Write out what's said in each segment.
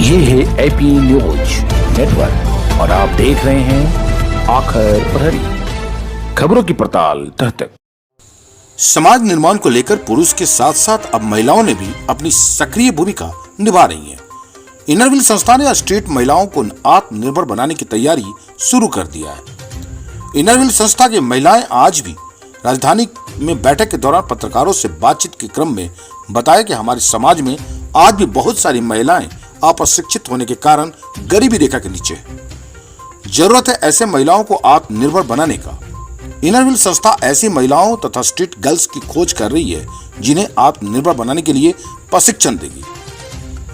ये है AP news network और आप देख रहे हैं आखिर प्रहरी, खबरों की पड़ताल तह तक। समाज निर्माण को लेकर पुरुष के साथ साथ अब महिलाओं ने भी अपनी सक्रिय भूमिका निभा रही हैं। इनरव्हील संस्था ने स्ट्रीट महिलाओं को आत्मनिर्भर बनाने की तैयारी शुरू कर दिया है। इनरव्हील संस्था की महिलाएं आज भी राजधानी में बैठक के दौरान पत्रकारों से बातचीत के क्रम में बताया कि हमारे समाज में आज भी बहुत सारी महिलाएं अप्रशिक्षित होने के कारण गरीबी रेखा के नीचे है। जरूरत है ऐसे महिलाओं को आत्मनिर्भर बनाने का। इनरव्हील संस्था ऐसी महिलाओं तथा स्ट्रीट गर्ल्स की खोज कर रही है जिन्हें आत्मनिर्भर बनाने के लिए प्रशिक्षण देगी।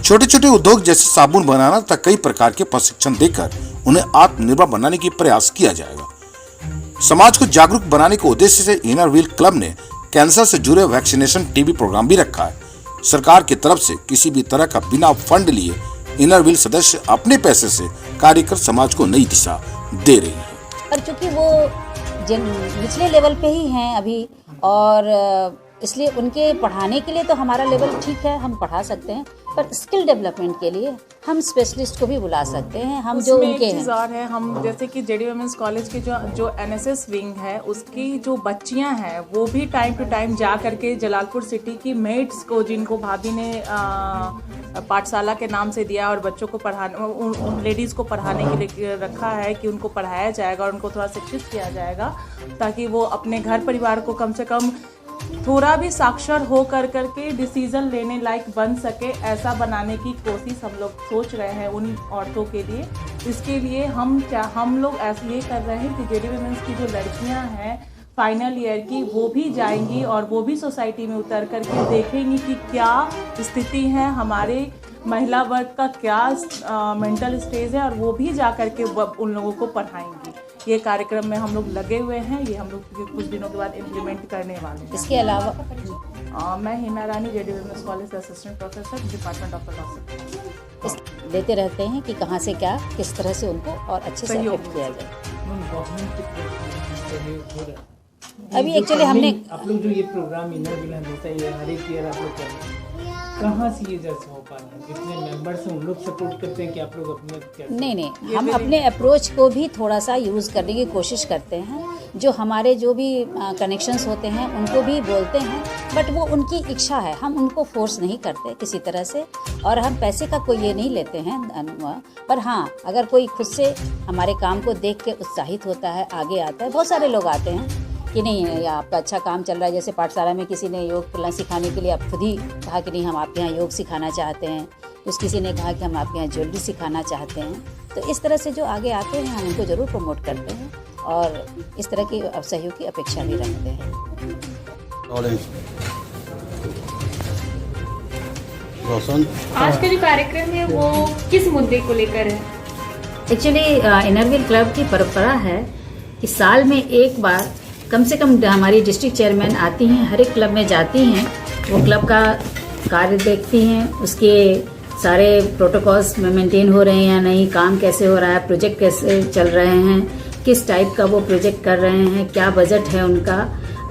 छोटे छोटे उद्योग जैसे साबुन बनाना तथा कई प्रकार के प्रशिक्षण देकर उन्हें आत्मनिर्भर बनाने की प्रयास किया जाएगा। समाज को जागरूक बनाने के उद्देश्य से इनरव्हील क्लब ने कैंसर से जुड़े वैक्सीनेशन टीबी प्रोग्राम भी रखा है। सरकार की तरफ से किसी भी तरह का बिना फंड लिए इनरव्हील सदस्य अपने पैसे से कार्य कर समाज को नई दिशा दे रही है। पर चूंकि वो निचले लेवल पे ही हैं अभी, और इसलिए उनके पढ़ाने के लिए तो हमारा लेवल ठीक है, हम पढ़ा सकते हैं, पर स्किल डेवलपमेंट के लिए हम स्पेशलिस्ट को भी बुला सकते हैं। हम जो उनके एक चीज़ और है, हम जैसे कि जेडी वुमेन्स कॉलेज के जो एनएसएस विंग है उसकी जो बच्चियां हैं वो भी टाइम टू टाइम जा करके जलालपुर सिटी की मेड्स को, जिनको भाभी ने पाठशाला के नाम से दिया और बच्चों को पढ़ाने, उन लेडीज़ को पढ़ाने के लिए रखा है कि उनको पढ़ाया जाएगा और उनको थोड़ा शिक्षित किया जाएगा ताकि वो अपने घर परिवार को कम से कम थोड़ा भी साक्षर हो करके डिसीजन लेने लायक बन सके, ऐसा बनाने की कोशिश हम लोग सोच रहे हैं उन औरतों के लिए। इसके लिए हम लोग ऐसे ये कर रहे हैं कि जेडी वुमेन्स की जो लड़कियां हैं फाइनल ईयर की, वो भी जाएंगी और वो भी सोसाइटी में उतर करके देखेंगी कि क्या स्थिति है, हमारे महिला वर्ग का क्या मेंटल स्टेज है, और वो भी जा करके उन लोगों को पढ़ाएंगी। ये कार्यक्रम में हम लोग लगे हुए हैं, ये हम लोग कुछ दिनों के बाद इम्प्लीमेंट करने वाले हैं। इसके अलावा मैं Hina Rani, JD women's college assistant professor, department of philosophy. देते रहते हैं कि कहाँ से क्या, किस तरह से उनको और अच्छे से अफेक्ट किया जाए। अभी एक्चुअली हमने आप लोग जो ये प्रोग्राम इनरव्हील हमेशा ये हर एक ईयर आप लोग कर रहे हैं, कहाँ से ये जैसे हो पा रहा है? जितने मेंबर्स हैं उन लोग सपोर्ट करते हैं कि आप लोग अपने कैसे? नहीं, हम अपने अप्रोच को भी थोड़ा सा यूज़ करने की कोशिश करते हैं। जो हमारे जो भी कनेक्शंस होते हैं उनको भी बोलते हैं, बट वो उनकी इच्छा है, हम उनको फोर्स नहीं करते किसी तरह से, और हम पैसे का कोई ये नहीं लेते हैं। पर हाँ, अगर कोई खुद से हमारे काम को देख के उत्साहित होता है, आगे आता है, बहुत सारे लोग आते हैं कि नहीं या आपका अच्छा काम चल रहा है। जैसे पाठशाला में किसी ने योग सिखाने के लिए आप खुद ही कहा कि नहीं हम आपके यहाँ योग सिखाना चाहते हैं, किसी ने कहा कि हम आपके यहाँ ज्वेलरी सिखाना चाहते हैं। तो इस तरह से जो आगे आते हैं हम उनको ज़रूर प्रमोट करते हैं और इस तरह की सहयोग की अपेक्षा भी रखते हैं। आज का जो कार्यक्रम है वो किस मुद्दे को लेकर है? एक्चुअली इनरव्हील क्लब की परंपरा है कि साल में एक बार कम से कम हमारी डिस्ट्रिक्ट चेयरमैन आती हैं, हर एक क्लब में जाती हैं, वो क्लब का कार्य देखती हैं, उसके सारे प्रोटोकॉल्स में मेंटेन हो रहे हैं या नहीं, काम कैसे हो रहा है, प्रोजेक्ट कैसे चल रहे हैं, किस टाइप का वो प्रोजेक्ट कर रहे हैं, क्या बजट है उनका,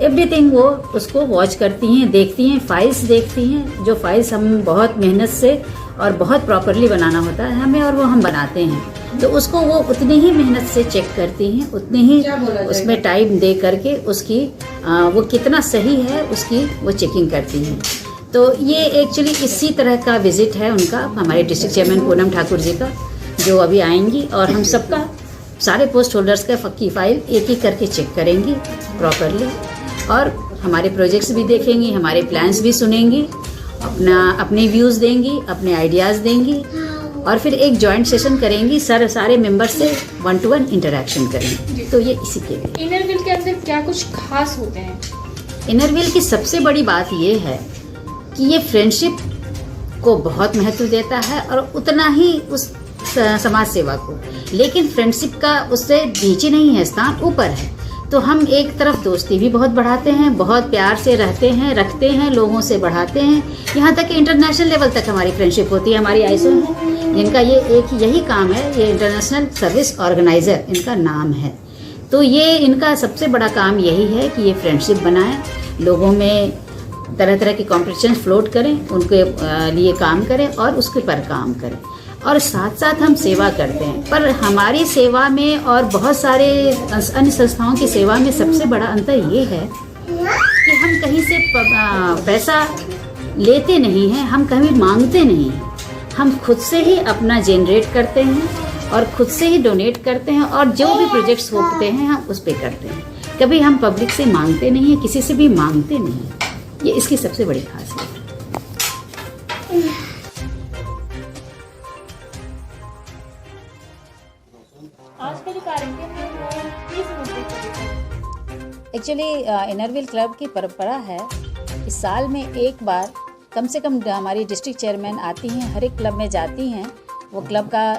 एवरीथिंग वो उसको वॉच करती हैं, देखती हैं, फाइल्स देखती हैं। जो फाइल्स हम बहुत मेहनत से और बहुत प्रॉपरली बनाना होता है हमें, और वो हम बनाते हैं, तो उसको वो उतनी ही मेहनत से चेक करती हैं, उतनी ही उसमें टाइम दे करके उसकी वो कितना सही है उसकी वो चेकिंग करती हैं। तो ये एक्चुअली इसी तरह का विजिट है उनका, हमारे डिस्ट्रिक्ट चेयरमैन पूनम ठाकुर जी का, जो अभी आएंगी और हम सबका सारे पोस्ट होल्डर्स का की फाइल एक एक करके चेक करेंगी प्रॉपरली, और हमारे प्रोजेक्ट्स भी देखेंगी, हमारे प्लान्स भी सुनेंगी, अपने व्यूज़ देंगी, अपने आइडियाज़ देंगी, और फिर एक जॉइंट सेशन करेंगी, सारे मेंबर से 1-to-1 इंटरेक्शन करेंगे। तो ये इसी के लिए। इनरव्हील के अंदर क्या कुछ खास होते हैं? इनरव्हील की सबसे बड़ी बात ये है कि ये फ्रेंडशिप को बहुत महत्व देता है और उतना ही उस समाज सेवा को, लेकिन फ्रेंडशिप का उससे नीचे नहीं है, स्थान ऊपर है। तो हम एक तरफ दोस्ती भी बहुत बढ़ाते हैं, बहुत प्यार से रहते हैं, रखते हैं, लोगों से बढ़ाते हैं, यहाँ तक कि इंटरनेशनल लेवल तक हमारी फ्रेंडशिप होती है। हमारी आईसो है जिनका ये एक यही काम है, ये इंटरनेशनल सर्विस ऑर्गेनाइज़र इनका नाम है। तो ये इनका सबसे बड़ा काम यही है कि ये फ्रेंडशिप बनाएं, लोगों में तरह तरह के कॉम्पिटिशन फ्लोट करें, उनके लिए काम करें और उसके पर काम करें। और साथ साथ हम सेवा करते हैं। पर हमारी सेवा में और बहुत सारे अन्य संस्थाओं की सेवा में सबसे बड़ा अंतर ये है कि हम कहीं से पैसा लेते नहीं हैं, हम कभी मांगते नहीं हैं। हम खुद से ही अपना जनरेट करते हैं और खुद से ही डोनेट करते हैं, और जो भी प्रोजेक्ट्स होते हैं हम उस पर करते हैं। कभी हम पब्लिक से मांगते नहीं हैं, किसी से भी मांगते नहीं हैं। ये इसकी सबसे बड़ी खासियत है। आज का जो कार्यक्रम है वो किस मुद्दे को लेकर? एक्चुअली इनरव्हील क्लब की परंपरा है कि साल में एक बार कम से कम हमारी डिस्ट्रिक्ट चेयरमैन आती हैं, हर एक क्लब में जाती हैं, वो क्लब का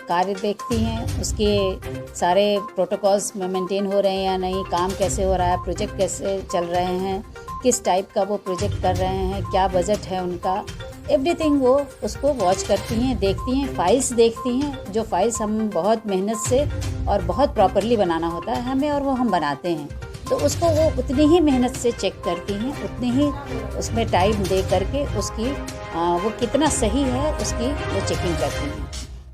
कार्य देखती हैं, उसके सारे प्रोटोकॉल्स मेंटेन हो रहे हैं या नहीं, काम कैसे हो रहा है, प्रोजेक्ट कैसे चल रहे हैं, किस टाइप का वो प्रोजेक्ट कर रहे हैं, क्या बजट है उनका, एवरीथिंग वो उसको वॉच करती हैं, देखती हैं, फाइल्स देखती हैं। जो फाइल्स हम बहुत मेहनत से और बहुत प्रॉपरली बनाना होता है हमें, और वो हम बनाते हैं, तो उसको वो उतनी ही मेहनत से चेक करती हैं, उतनी ही उसमें टाइम दे करके उसकी वो कितना सही है उसकी वो चेकिंग करती हैं।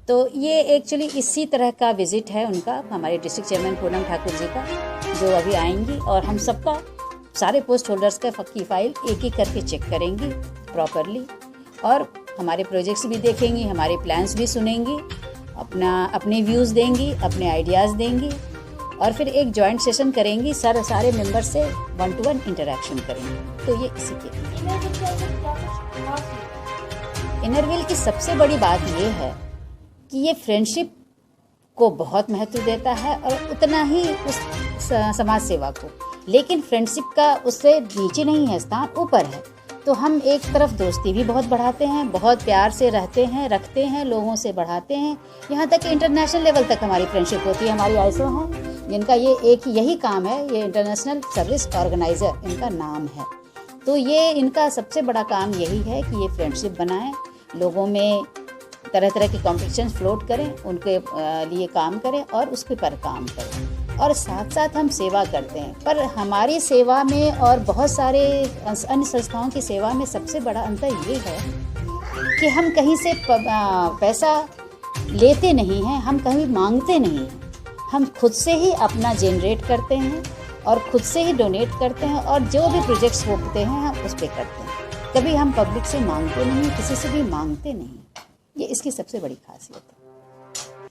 तो ये एक्चुअली इसी तरह का विज़िट है उनका, हमारे डिस्ट्रिक्ट चेयरमैन पूनम ठाकुर जी का, जो अभी आएंगी और हम सबका सारे पोस्ट होल्डर्स का की फ़ाइल एक एक करके चेक करेंगी प्रॉपरली, और हमारे प्रोजेक्ट्स भी देखेंगी, हमारे प्लान्स भी सुनेंगी, अपने व्यूज़ देंगी, अपने आइडियाज़ देंगी, और फिर एक जॉइंट सेशन करेंगी, सारे मेंबर से 1-to-1 इंटरेक्शन करेंगे। तो ये इसी के इनरव्हील की सबसे बड़ी बात ये है कि ये फ्रेंडशिप को बहुत महत्व देता है और उतना ही उस समाज सेवा को, लेकिन फ्रेंडशिप का उससे नीचे नहीं है, स्थान ऊपर है। तो हम एक तरफ दोस्ती भी बहुत बढ़ाते हैं, बहुत प्यार से रहते हैं, रखते हैं, लोगों से बढ़ाते हैं, यहाँ तक कि इंटरनेशनल लेवल तक हमारी फ्रेंडशिप होती है। हमारी आईएसओ हैं जिनका ये एक यही काम है, ये इंटरनेशनल सर्विस ऑर्गेनाइज़र इनका नाम है। तो ये इनका सबसे बड़ा काम यही है कि ये फ्रेंडशिप बनाएं, लोगों में तरह तरह के कॉम्पिटिशन फ्लोट करें, उनके लिए काम करें और उसके पर काम करें, और साथ साथ हम सेवा करते हैं। पर हमारी सेवा में और बहुत सारे अन्य संस्थाओं की सेवा में सबसे बड़ा अंतर ये है कि हम कहीं से पैसा लेते नहीं हैं, हम कहीं मांगते नहीं हैं। हम खुद से ही अपना जनरेट करते हैं और खुद से ही डोनेट करते हैं, और जो भी प्रोजेक्ट्स होते हैं हम उस पर करते हैं। कभी हम पब्लिक से मांगते नहीं, किसी से भी मांगते नहीं। ये इसकी सबसे बड़ी खासियत है।